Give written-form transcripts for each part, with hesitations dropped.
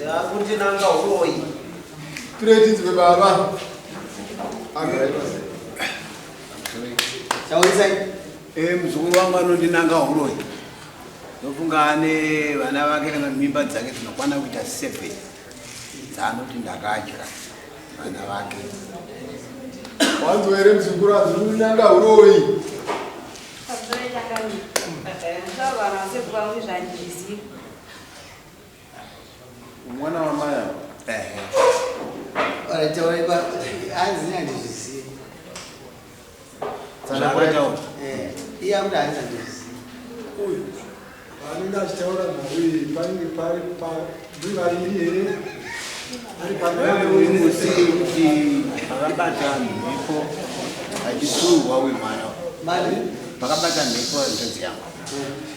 kuti nanga uroi. Credit be baba. Chaurisa mzukuru wangu anondinanga uroi. Ndofungane vana vake kana mimba dzake dzinokwana kuita 7. Dzaanoti ndakadya vana vake. Wanzo ere mzukuru anondinanga uroi. Mwana wa maya. Alitawaika anzi ndizisi. Sana kwa tao. Iya mda anzi ndizisi. Uyu. Anina chitaura nawe pange pari pa biva iri ere. Ari pamwe kuti pakabata mhepo achisurwa wemwana Mali pakabata mhepo ndozi yangu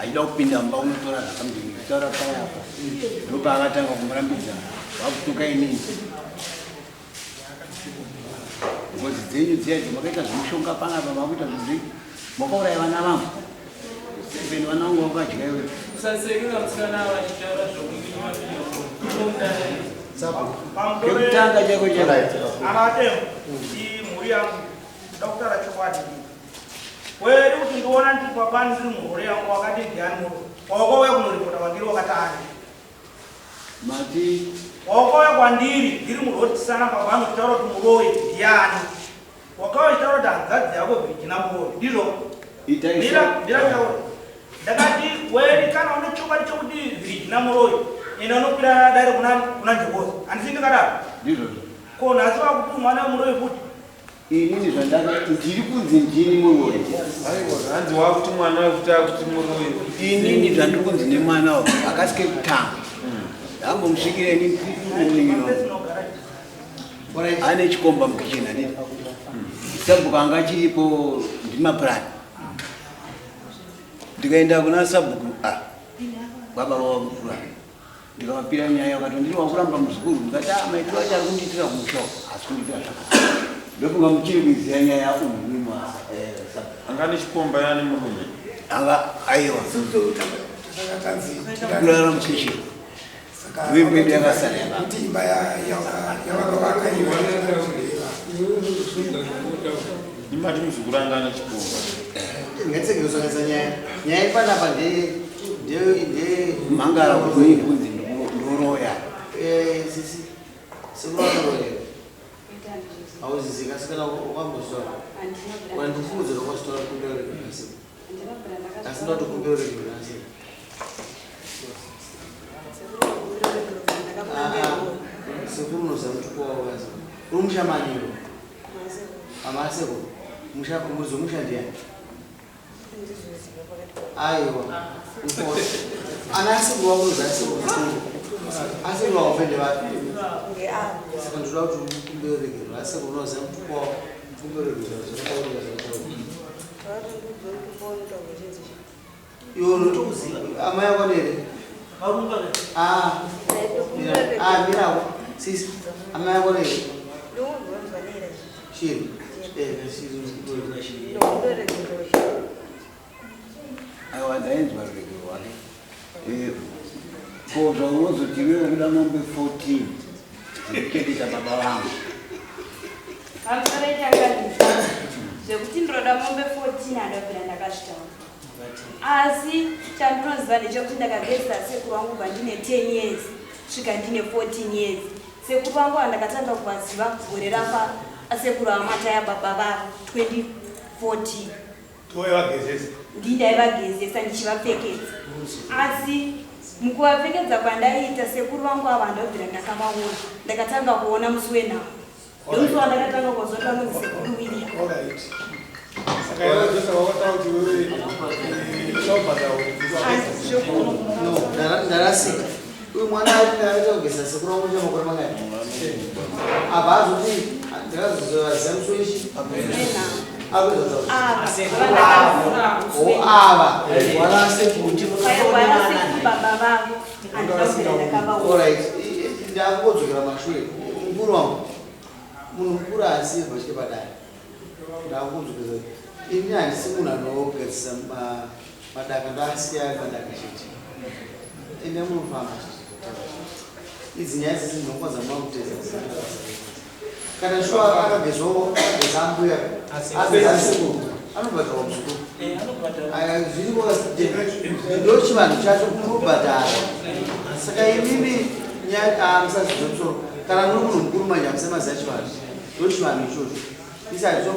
achida kupinda mba unotora zvakamudini kutaura payapa ndopa akatanga kumurambidza wakutuka inini ngozi dzenyu dziya dzimakaita zvimushonga panapa makuita zvizvi makauraya vana vangu 7 vana vangu vakadya iwe kekutanga chako anatemo mhuri yangu ndakutara chokwadi weri kuti ndiona ndiri papani ndiri mhuri yangu wakati ndiani wakauya kunoripota kwandiri wakatani mati wakauya kwandiri ndiri murotisana papani kutaura kuti muroi ndiani wakauya kutaura kuti hanzadzi yako vhijina muroi ndizvo ndirautaura ndakati weri kana une chokwadi chokuti vhijina muroi ine unokwira dare kuna njokozi handisi ndikadaro ko nhasi vakuti mwana wemuroi kuti inini zvandaka ndiri kunzi ndini muroi Hanzi wakuti mwana wekuti akuti muroi. inini zvandiri kunzi nemwana wako akasike kutanga ndambomusvikireni ane chikomba mukichena nini sabhuku anga chiripo ndimapurani ndikaenda kuna sabhuku baba vavapurani ndikamapira nyaya wakati ndiri wakuramba muzukuru ndikati maitiro acho ari kundiitira kumushawo asi kundiitira zvakanaka ndofunga muchiri kuiziva nyaya umwima Angani chikomba yani murume. anga aiwa kurara mukichena wimbedu yakasara kuti imba yavakavaka iwe. Imati muzukuru angana chikomba. ngetsekekusongesa nyaya ipanapa nde mangara kuti kunzi ndoroya sisi sikuvatororera hauzizika sikana wakambosora wandifuudza lokwasitora kumbeorekeasi asi ndoti kumbeorekeasi sekurunoza mutukuwawasi uri mushamaniro amaseko muzi mushandiani aiwa ana asikuwa kuzaasiku asikuwa kufende vati saka ndoda kuti kumbeorekerwa asiko unoza mutukuwawo kumbeorekerwa iwe unotokuziva amai akwanere mirawo sisi amai akwanere shiri aiwa ndaenzwa ruregerwo wake ko zvaunozoti iwewe kuda mombe 14 dzekukendesa baba vangu zvekuti ndinoda mombe 14 andabvira ndakazvitaura asi chandinoziva ndechekuti ndakagezisa sekuru vangu kubva ndine 10 years svika ndine 14 years sekuru vangu vandakatanga kuvaziva gore rafa asekuru amata yababa vavo 2014 ndindaivagezesa ndichivapfekedza asi mukuvapfekedza kwandaiita sekuru vangu ava ndabvira ndakavaona ndakatanga kuona musi wenhau ndomusi wandakatanga kuzota nonzi sekuru William. ndarasika uyu mwana aita kugeza sekuru vangu chamakore mangani apa azoti ndakazozivaziva musi wechi ava baba vavo ndakungodzokera mashure mukuru wangu munhu mukuru asirwa chiri padare ndakungodzokera ini handisi munhu anogadzisa madaka ndoasiya madaka chete ine munofamba idzi nyaya dzese dzinokwanza makutedza kana shuwa akagezvawo ezambuya azezasiku anobhadharwa muzvikuru zviriko ndo chivanhu chacho kunobhadhara saka imimi musazvizomusoro kana muri munhu mukuru manje hamusemaziva chivanhu ndo chivanhu ichocho isazvo